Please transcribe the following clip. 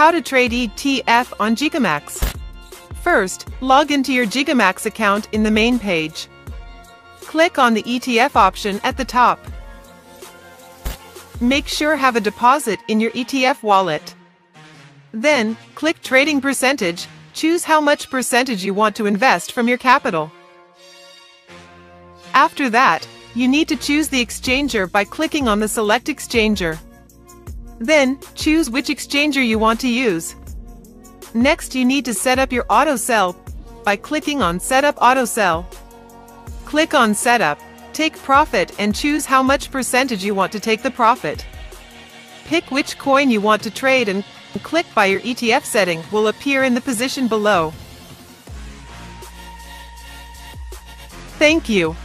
How to trade ETF on Gigamax. First, log into your Gigamax account in the main page. Click on the ETF option at the top. Make sure have a deposit in your ETF wallet. Then, click Trading Percentage. Choose how much percentage you want to invest from your capital. After that, you need to choose the exchanger by clicking on the Select Exchanger. Then, choose which exchanger you want to use. Next, you need to set up your auto sell by clicking on Setup Auto Sell. Click on Setup, take profit and choose how much percentage you want to take the profit. Pick which coin you want to trade and click Buy. Your ETF setting will appear in the position below. Thank you.